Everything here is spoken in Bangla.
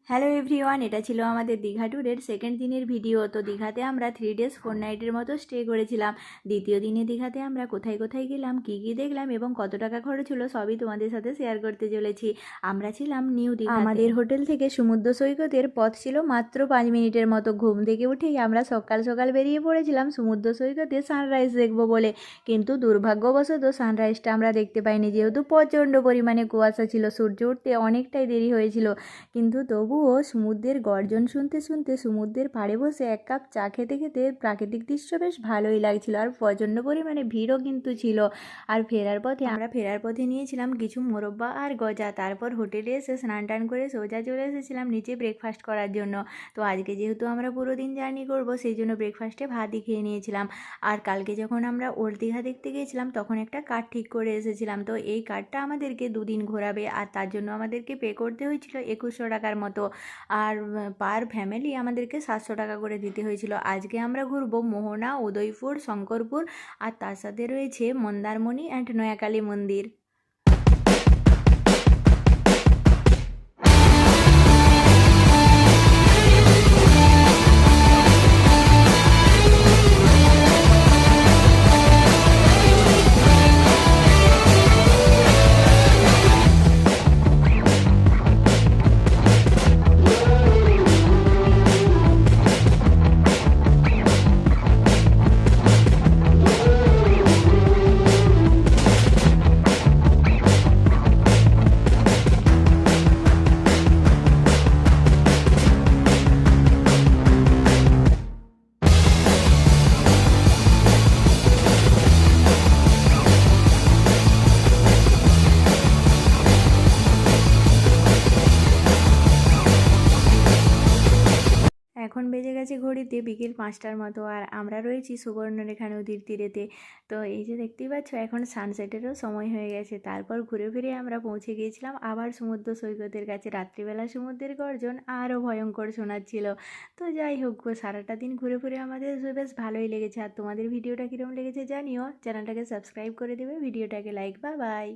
হ্যালো এভরিওয়ান, এটা ছিল আমাদের দীঘা ট্যুরের সেকেন্ড দিনের ভিডিও। তো দীঘাতে আমরা 3 days 4 নাইটের মতো স্টে করেছিলাম। দ্বিতীয় দিনে দীঘাতে আমরা কোথায় কোথায় গেলাম, কী কী দেখলাম এবং কত টাকা খরচ হলো সবই তোমাদের সাথে শেয়ার করতে চলেছি। আমরা ছিলাম নিউ দীঘা। আমাদের হোটেল থেকে সমুদ্র সৈকতের পথ ছিল মাত্র 5 মিনিটের মতো। ঘুম থেকে উঠেই আমরা সকাল সকাল বেরিয়ে পড়েছিলাম সমুদ্র সৈকতে সানরাইজ দেখবো বলে, কিন্তু দুর্ভাগ্যবশত সানরাইজটা আমরা দেখতে পাইনি, যেহেতু প্রচণ্ড পরিমাণে কুয়াশা ছিল। সূর্য উঠতে অনেকটাই দেরি হয়েছিল, কিন্তু তবুও সমুদ্রের গর্জন শুনতে শুনতে সমুদ্রের পাড়ে বসে এক কাপ চা খেতে খেতে প্রাকৃতিক দৃশ্য বেশ ভালোই লাগছিল। আর প্রচণ্ড পরিমাণে ভিড়ও কিন্তু ছিল। আর ফেরার পথে নিয়েছিলাম কিছু মোরব্বা আর গজা। তারপর হোটেলে এসে স্নান টান করে সোজা চলে এসেছিলাম নিচে ব্রেকফাস্ট করার জন্য। তো আজকে যেহেতু আমরা পুরো দিন জার্নি করব, সেই জন্য ব্রেকফাস্টে ভাতই খেয়ে নিয়েছিলাম। আর কালকে যখন আমরা ওল্ড দীঘা দেখতে গিয়েছিলাম তখন একটা কার ঠিক করে এসেছিলাম। তো এই কারটা আমাদেরকে 2 দিন ঘোরাবে, আর তার জন্য আমাদেরকে পে করতে হয়েছিল 2100 টাকার মতো। আর পার ফ্যামিলি আমাদেরকে 700 টাকা করে দিতে হয়েছিল। আজকে আমরা ঘুরবো মোহনা, উদয়পুর, শঙ্করপুর, আর তার সাথে রয়েছে মন্দারমণি অ্যান্ড নয়াকালী মন্দির। এখন বেজে গেছে ঘড়িতে বিকেল 5টার মতো, আর আমরা রয়েছি সুবর্ণরেখা নদীর তীরেতে। তো এই যে দেখতেই পাচ্ছ, এখন সানসেটেরও সময় হয়ে গেছে। তারপর ঘুরে ফিরে আমরা পৌঁছে গিয়েছিলাম আবার সমুদ্র সৈকতের কাছে। রাত্রিবেলা সমুদ্রের গর্জন আরও ভয়ঙ্কর শোনাচ্ছিল। তো যাই হোক, সারাটা দিন ঘুরে ফিরে আমাদের বেশ ভালোই লেগেছে। আর তোমাদের ভিডিওটা কীরকম লেগেছে জানিও। চ্যানেলটাকে সাবস্ক্রাইব করে দেবে, ভিডিওটাকে লাইক। Bye bye.